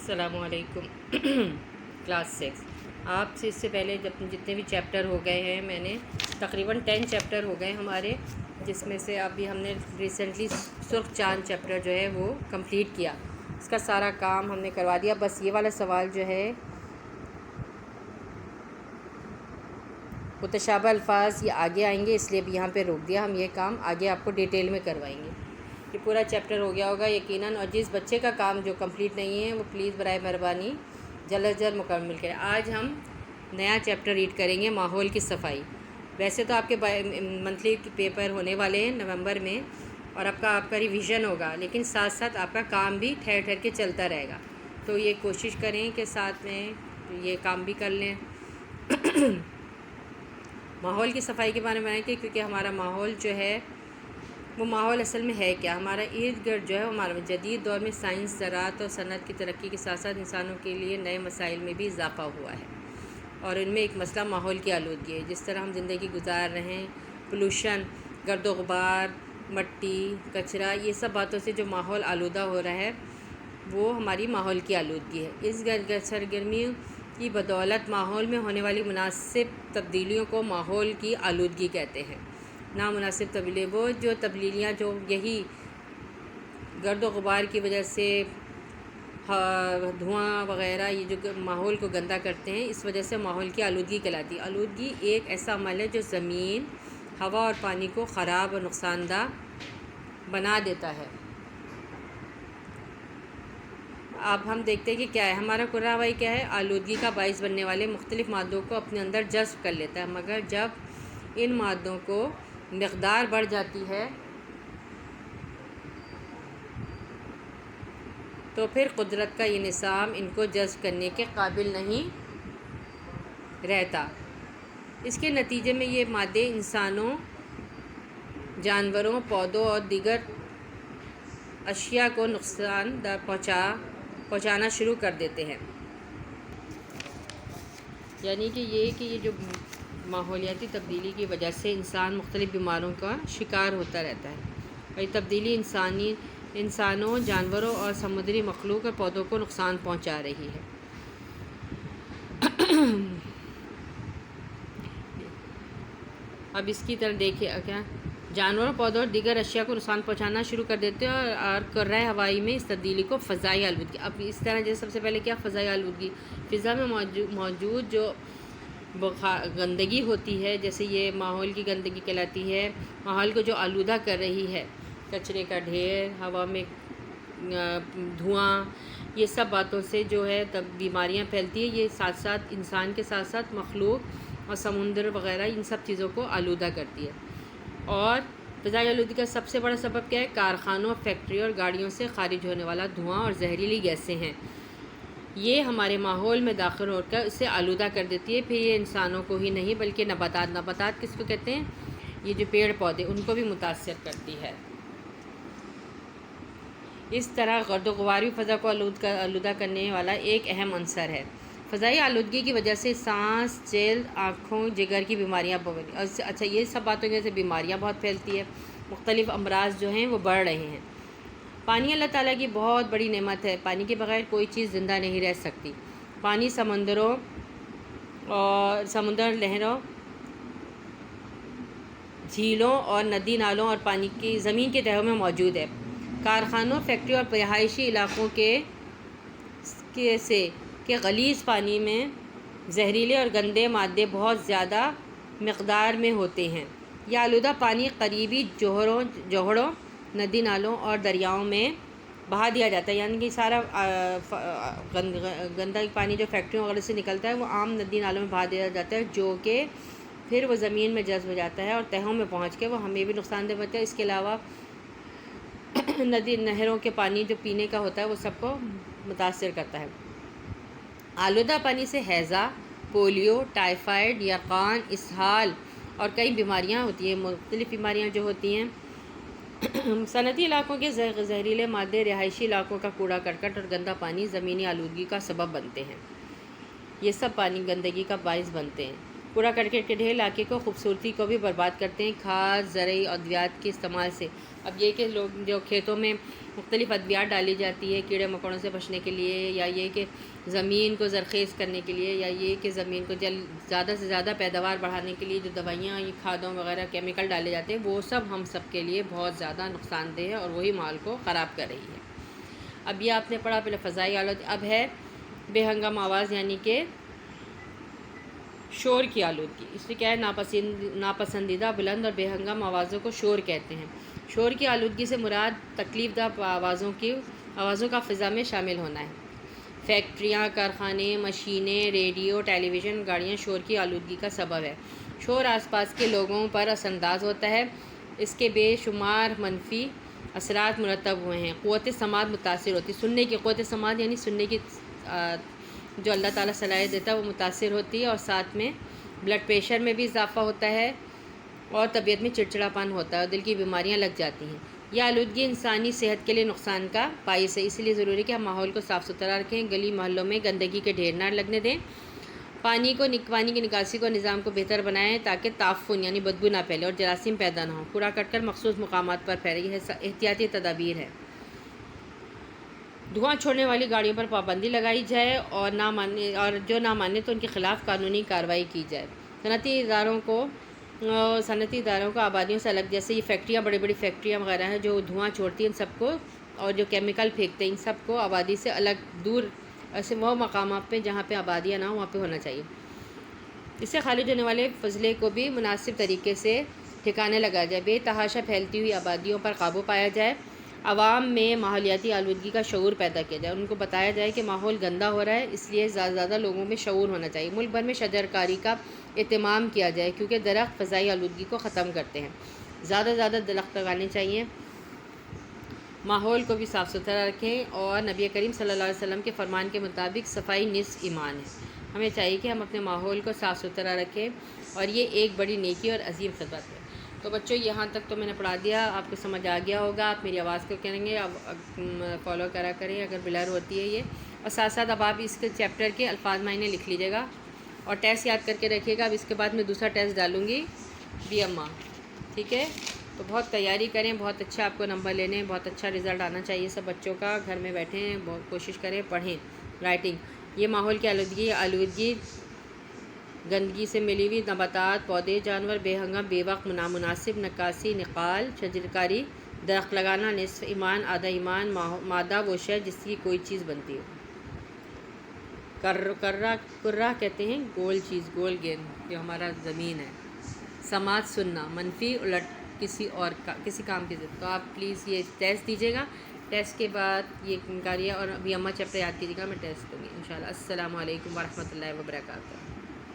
السلام علیکم کلاس 6 آپ سے اس سے پہلے جتنے بھی چیپٹر ہو گئے ہیں میں نے تقریباً 10 چیپٹر ہو گئے ہمارے، جس میں سے ابھی ہم نے ریسنٹلی سرخ چاند چیپٹر جو ہے وہ کمپلیٹ کیا۔ اس کا سارا کام ہم نے کروا دیا، بس یہ والا سوال جو ہے متشابہ الفاظ یہ آگے آئیں گے، اس لیے ابھی یہاں پہ روک دیا۔ ہم یہ کام آگے آپ کو ڈیٹیل میں کروائیں گے۔ یہ پورا چیپٹر ہو گیا ہوگا یقیناً، اور جس بچے کا کام جو کمپلیٹ نہیں ہے وہ پلیز برائے مہربانی جلد از جلد مکمل کریں۔ آج ہم نیا چیپٹر ریڈ کریں گے، ماحول کی صفائی۔ ویسے تو آپ کے منتھلی پیپر ہونے والے ہیں نومبر میں، اور آپ کا ریویژن ہوگا، لیکن ساتھ ساتھ آپ کا کام بھی ٹھہر ٹھہر کے چلتا رہے گا، تو یہ کوشش کریں کہ ساتھ میں یہ کام بھی کر لیں۔ ماحول کی صفائی کے بارے میں بتائیں کہ کیونکہ ہمارا ماحول جو ہے وہ ماحول اصل میں ہے کیا؟ ہمارا ارد گرد جو ہے ہمارا جدید دور میں سائنس، زراعت اور صنعت کی ترقی کے ساتھ ساتھ انسانوں کے لیے نئے مسائل میں بھی اضافہ ہوا ہے، اور ان میں ایک مسئلہ ماحول کی آلودگی ہے۔ جس طرح ہم زندگی گزار رہے ہیں، پولوشن، گرد و غبار، مٹی، کچرا، یہ سب باتوں سے جو ماحول آلودہ ہو رہا ہے وہ ہماری ماحول کی آلودگی ہے۔ اس سرگرمیوں کی بدولت ماحول میں ہونے والی مناسب تبدیلیوں کو ماحول کی آلودگی کہتے ہیں۔ نامناسب تبدیلی وہ جو تبدیلیاں جو یہی گرد و غبار کی وجہ سے دھواں وغیرہ یہ جو ماحول کو گندا کرتے ہیں، اس وجہ سے ماحول کی آلودگی کہلاتی ہے۔ آلودگی ایک ایسا عمل ہے جو زمین، ہوا اور پانی کو خراب اور نقصان دہ بنا دیتا ہے۔ اب ہم دیکھتے ہیں کہ کیا ہے ہمارا کرۂ ہوائی کیا ہے؟ آلودگی کا باعث بننے والے مختلف مادوں کو اپنے اندر جذب کر لیتا ہے، مگر جب ان مادوں کو مقدار بڑھ جاتی ہے تو پھر قدرت کا یہ نظام ان کو جذب کرنے کے قابل نہیں رہتا۔ اس کے نتیجے میں یہ مادے انسانوں، جانوروں، پودوں اور دیگر اشیاء کو نقصان پہنچانا شروع کر دیتے ہیں۔ یعنی کہ یہ جو ماحولیاتی تبدیلی کی وجہ سے انسان مختلف بیماریوں کا شکار ہوتا رہتا ہے، اور یہ تبدیلی انسانوں، جانوروں اور سمندری مخلوق اور پودوں کو نقصان پہنچا رہی ہے۔ اب اس کی طرح دیکھیے کیا جانوروں، پودوں اور دیگر اشیاء کو نقصان پہنچانا شروع کر دیتے ہیں، اور کرۂ ہوائی میں اس تبدیلی کو فضائی آلودگی۔ اب اس طرح جیسے سب سے پہلے کیا فضائی آلودگی، فضا میں موجود جو گندگی ہوتی ہے، جیسے یہ ماحول کی گندگی کہلاتی ہے، ماحول کو جو آلودہ کر رہی ہے، کچرے کا ڈھیر، ہوا میں دھواں، یہ سب باتوں سے جو ہے تب بیماریاں پھیلتی ہیں۔ یہ ساتھ ساتھ انسان کے ساتھ ساتھ مخلوق اور سمندر وغیرہ ان سب چیزوں کو آلودہ کرتی ہے۔ اور فضائی آلودگی کا سب سے بڑا سبب کیا ہے؟ کارخانوں، فیکٹریوں اور گاڑیوں سے خارج ہونے والا دھواں اور زہریلی گیسیں ہیں۔ یہ ہمارے ماحول میں داخل ہو کر اسے آلودہ کر دیتی ہے۔ پھر یہ انسانوں کو ہی نہیں بلکہ نباتات کس کو کہتے ہیں؟ یہ جو پیڑ پودے، ان کو بھی متاثر کرتی ہے۔ اس طرح گرد و غبار بھی فضا کو آلودہ کرنے والا ایک اہم عنصر ہے۔ فضائی آلودگی کی وجہ سے سانس، جلد، آنکھوں، جگر کی بیماریاں اچھا یہ سب باتوں کی وجہ سے بیماریاں بہت پھیلتی ہے، مختلف امراض جو ہیں وہ بڑھ رہے ہیں۔ پانی اللہ تعالیٰ کی بہت بڑی نعمت ہے، پانی کے بغیر کوئی چیز زندہ نہیں رہ سکتی۔ پانی سمندر، لہروں، جھیلوں اور ندی نالوں اور پانی کی زمین کے تہوں میں موجود ہے۔ کارخانوں، فیکٹریوں اور رہائشی علاقوں کے غلیظ پانی میں زہریلے اور گندے مادے بہت زیادہ مقدار میں ہوتے ہیں۔ یہ آلودہ پانی قریبی جوہڑوں، ندی نالوں اور دریاؤں میں بہا دیا جاتا ہے۔ یعنی کہ سارا گندا پانی جو فیکٹریوں وغیرہ سے نکلتا ہے وہ عام ندی نالوں میں بہا دیا جاتا ہے، جو کہ پھر وہ زمین میں جذب ہو جاتا ہے اور تہوں میں پہنچ کے وہ ہمیں بھی نقصان دہ بنتا ہے۔ اس کے علاوہ نہروں کے پانی جو پینے کا ہوتا ہے وہ سب کو متاثر کرتا ہے۔ آلودہ پانی سے ہیضہ، پولیو، ٹائیفائڈ، یقان، اسہال اور کئی بیماریاں ہوتی ہیں، مختلف بیماریاں جو ہوتی ہیں۔ صنعتی علاقوں کے زہریلے مادے، رہائشی علاقوں کا کوڑا کرکٹ اور گندا پانی زمینی آلودگی کا سبب بنتے ہیں۔ یہ سب پانی گندگی کا باعث بنتے ہیں۔ کوڑا کرکٹ کے ڈھیر علاقے کو خوبصورتی کو بھی برباد کرتے ہیں۔ کھاد، زرعی ادویات کے استعمال سے، اب یہ کہ لوگ جو کھیتوں میں مختلف ادویات ڈالی جاتی ہے کیڑے مکوڑوں سے بچنے کے لیے، یا یہ کہ زمین کو زرخیز کرنے کے لیے، یا یہ کہ زمین کو زیادہ سے زیادہ پیداوار بڑھانے کے لیے جو دوائیاں، یہ کھادوں وغیرہ کیمیکل ڈالے جاتے ہیں، وہ سب ہم سب کے لیے بہت زیادہ نقصان دہ ہے اور وہی ماحول کو خراب کر رہی ہے۔ اب یہ آپ نے پڑھا پہلے فضائی آلودگی، اب ہے بے ہنگام آواز یعنی کہ شور کی آلودگی۔ اس سے کیا ہے، ناپسندیدہ بلند اور بے ہنگام آوازوں کو شور کہتے ہیں۔ شور کی آلودگی سے مراد تکلیف دہ آوازوں کا فضا میں شامل ہونا ہے۔ فیکٹریاں، کارخانے، مشینیں، ریڈیو، ٹیلی ویژن، گاڑیاں شور کی آلودگی کا سبب ہے۔ شور آس پاس کے لوگوں پر اثر انداز ہوتا ہے، اس کے بے شمار منفی اثرات مرتب ہوئے ہیں۔ قوت سماعت متاثر ہوتی، سننے کی قوت سماعت یعنی سننے کی جو اللہ تعالیٰ صلاحیت دیتا ہے وہ متاثر ہوتی ہے، اور ساتھ میں بلڈ پریشر میں بھی اضافہ ہوتا ہے اور طبیعت میں چڑچڑاپن ہوتا ہے اور دل کی بیماریاں لگ جاتی ہیں۔ یہ آلودگی انسانی صحت کے لیے نقصان کا باعث ہے، اس لیے ضروری ہے کہ ہم ماحول کو صاف ستھرا رکھیں، گلی محلوں میں گندگی کے ڈھیر نہ لگنے دیں، پانی کی نکاسی کو نظام کو بہتر بنائیں تاکہ تعفن یعنی بدبو نہ پھیلے اور جراثیم پیدا نہ ہوں۔ کوڑا کر مخصوص مقامات پر پھیلے، یہ احتیاطی تدابیر ہے۔ دھواں چھوڑنے والی گاڑیوں پر پابندی لگائی جائے اور جو نہ مانے تو ان کے خلاف قانونی کارروائی کی جائے۔ صنعتی اداروں کو آبادیوں سے الگ، جیسے یہ فیکٹریاں، بڑی بڑی فیکٹریاں وغیرہ ہیں جو دھواں چھوڑتی ہیں، ان سب کو، اور جو کیمیکل پھینکتے ہیں، ان سب کو آبادی سے الگ دور، ایسے وہ مقامات پہ جہاں پہ آبادیاں نہ ہوں وہاں پہ ہونا چاہیے۔ اس سے خارج ہونے والے فضلے کو بھی مناسب طریقے سے ٹھکانے لگایا جائے، بے تحاشا پھیلتی ہوئی آبادیوں پر قابو پایا جائے، عوام میں ماحولیاتی آلودگی کا شعور پیدا کیا جائے، ان کو بتایا جائے کہ ماحول گندا ہو رہا ہے، اس لیے زیادہ سے زیادہ لوگوں میں شعور ہونا چاہیے۔ ملک بھر میں شجر کاری کا اہتمام کیا جائے کیونکہ درخت فضائی آلودگی کو ختم کرتے ہیں، زیادہ سے زیادہ درخت لگانے چاہیے۔ ماحول کو بھی صاف ستھرا رکھیں، اور نبی کریم صلی اللہ علیہ وسلم کے فرمان کے مطابق صفائی نصف ایمان ہے۔ ہمیں چاہیے کہ ہم اپنے ماحول کو صاف ستھرا رکھیں، اور یہ ایک بڑی نیکی اور عظیم خدمت ہے۔ تو بچوں یہاں تک تو میں نے پڑھا دیا، آپ کو سمجھ آ گیا ہوگا، آپ میری آواز کو کریں گے، اب فالو کرا کریں اگر بلر ہوتی ہے یہ، اور ساتھ ساتھ اب آپ اس کے چیپٹر کے الفاظ معنی لکھ لیجیے گا اور ٹیسٹ یاد کر کے رکھیے گا۔ اب اس کے بعد میں دوسرا ٹیسٹ ڈالوں گی بی اما، ٹھیک ہے؟ تو بہت تیاری کریں، بہت اچھا آپ کو نمبر لینے، بہت اچھا رزلٹ آنا چاہیے سب بچوں کا۔ گھر میں بیٹھیں، بہت کوشش کریں، پڑھیں، رائٹنگ۔ یہ ماحول کی آلودگی گندگی سے ملی ہوئی نباتات، پودے، جانور، بے ہنگام، بے وقت، نامناسب نکاسی، نقال، شجرکاری، درخت لگانا، نصف ایمان، آدھا ایمان، مادہ وہ شے جس کی کوئی چیز بنتی ہو۔ کرہ کہتے ہیں گول چیز، گول گیند جو ہمارا زمین ہے۔ سماعت سننا، منفی الٹ کسی کام کی ضد۔ تو آپ پلیز یہ ٹیسٹ دیجیے گا، ٹیسٹ کے بعد یہ کریے، اور ابھی اما چیپٹر یاد کیجیے گا، میں ٹیسٹ دوں گی انشاءاللہ۔ السلام علیکم ورحمۃ اللہ وبرکاتہ۔